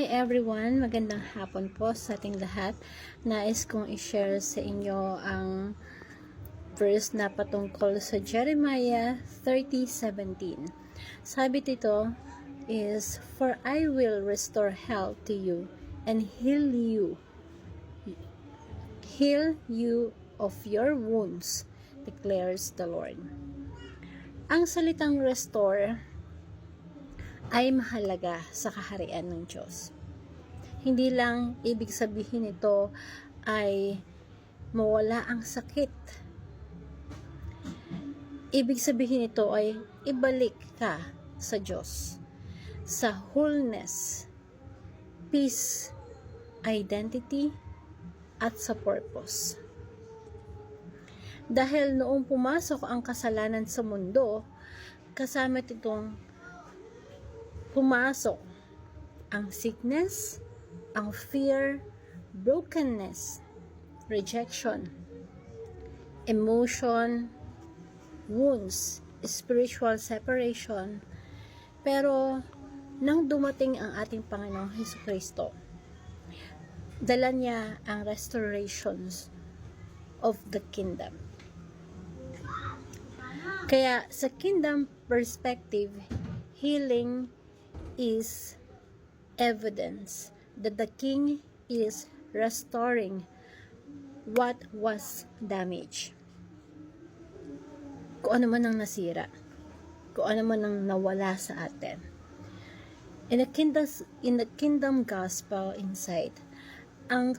Hi everyone! Magandang hapon po sa ating lahat. Nais kong i-share sa inyo ang verse na patungkol sa Jeremiah 30:17. Sabi dito is, "For I will restore health to you and heal you of your wounds, declares the Lord." Ang salitang restore ay mahalaga sa kaharian ng Diyos. Hindi lang ibig sabihin ito ay mawala ang sakit. Ibig sabihin ito ay ibalik ka sa Diyos, sa wholeness, peace, identity, at sa purpose. Dahil noong pumasok ang kasalanan sa mundo, kasama itong pumasok ang sickness, ang fear, brokenness, rejection, emotion, wounds, spiritual separation. Pero nang dumating ang ating Panginoong Hesukristo, dala niya ang restorations of the kingdom. Kaya sa kingdom perspective, healing is evidence that the King is restoring what was damaged. Kung ano man ang nasira, kung ano man ang nawala sa atin. In the kingdom gospel insight, ang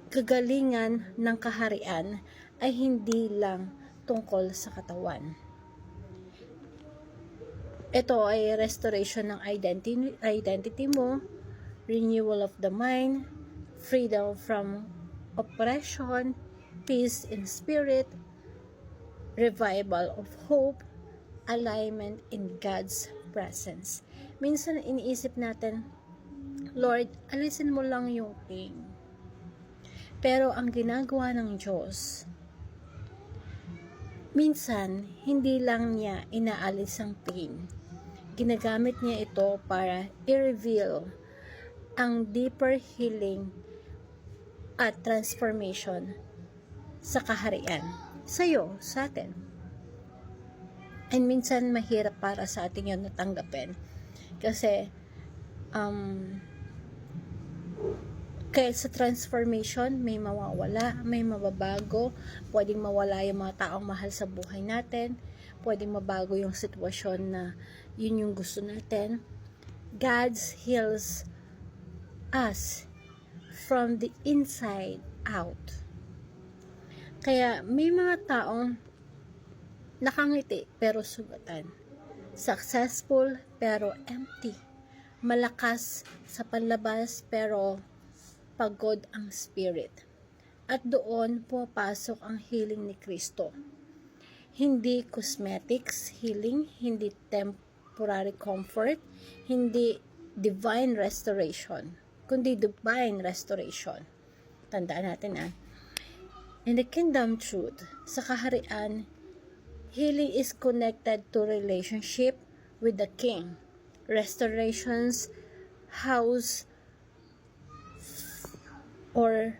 kagalingan ng kaharian ay hindi lang tungkol sa katawan. Ito ay restoration ng identity mo, renewal of the mind, freedom from oppression, peace in spirit, revival of hope, alignment in God's presence. Minsan iniisip natin, Lord, alisin mo lang yung pain. Pero ang ginagawa ng Diyos, minsan hindi lang niya inaalis ang pain. Ginagamit niya ito para i-reveal ang deeper healing at transformation sa kaharian. Sa'yo, sa atin. And minsan mahirap para sa atin yun natanggapin. Kasi, kaya sa transformation, may mawawala, may mababago, pwedeng mawala yung mga taong mahal sa buhay natin, pwedeng mabago yung sitwasyon na yun yung gusto natin. God heals us from the inside out. Kaya may mga taong nakangiti pero sugatan, successful pero empty, malakas sa panlabas pero pagod ang spirit. At doon pumapasok ang healing ni Kristo. Hindi cosmetics healing, hindi temporary comfort, hindi divine restoration, kundi divine restoration. Tandaan natin In the kingdom truth, sa kaharian, healing is connected to relationship with the King. Restorations house or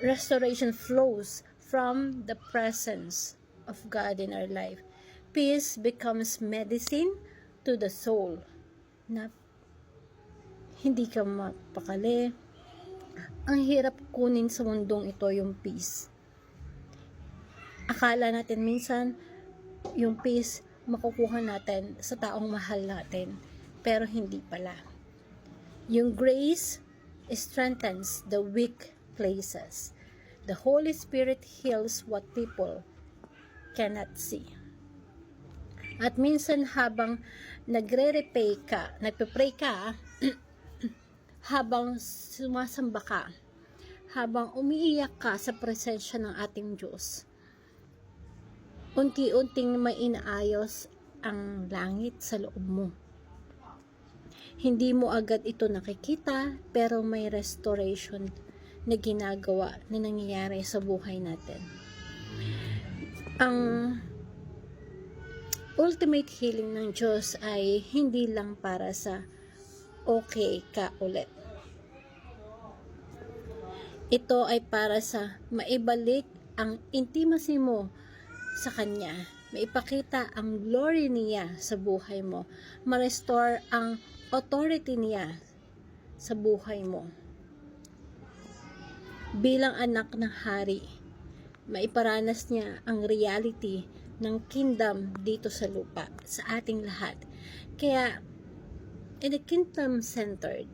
restoration flows from the presence of God in our life. Peace becomes medicine to the soul. Na hindi ka mapakali. Ang hirap kunin sa mundong ito yung peace. Akala natin minsan yung peace makukuha natin sa taong mahal natin, pero hindi pala. Yung grace strengthens the weak places. The Holy Spirit heals what people cannot see. At minsan habang nagpray ka, habang sumasamba ka, habang umiiyak ka sa presensya ng ating Diyos, unti-unting may inaayos ang langit sa loob mo. Hindi mo agad ito nakikita, pero may restoration na ginagawa na nangyayari sa buhay natin. Ang ultimate healing ng Diyos ay hindi lang para sa okay ka ulit. Ito ay para sa maibalik ang intimacy mo sa Kanya, maipakita ang glory niya sa buhay mo, ma-restore ang authority niya sa buhay mo. Bilang anak ng hari, maiparanas niya ang reality ng kingdom dito sa lupa, sa ating lahat. Kaya, in a kingdom-centered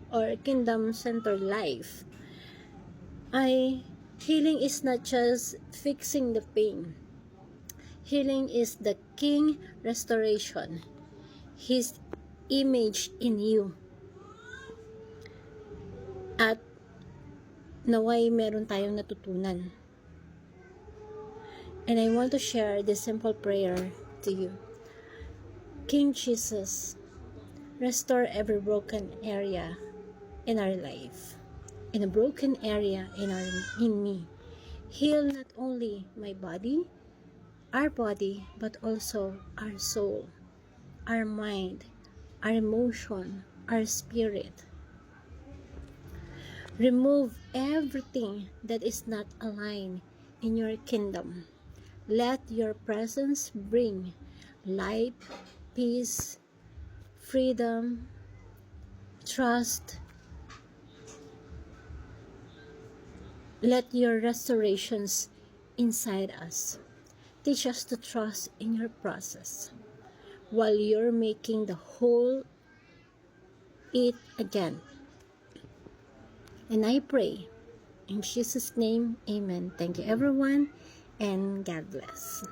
or kingdom-centered life, healing is not just fixing the pain. Healing is the King restoration, His image in you. At naway meron tayong natutunan. And I want to share this simple prayer to you. King Jesus, restore every broken area in our life, in a broken area in me. Heal not only my body, our body, but also our soul, our mind, our emotion, our spirit. Remove everything that is not aligned in your kingdom. Let your presence bring light, peace, freedom, trust. Let your restorations inside us teach us to trust in your process while you're making the whole it again. And I pray in Jesus' name, amen. Thank you everyone, and God bless.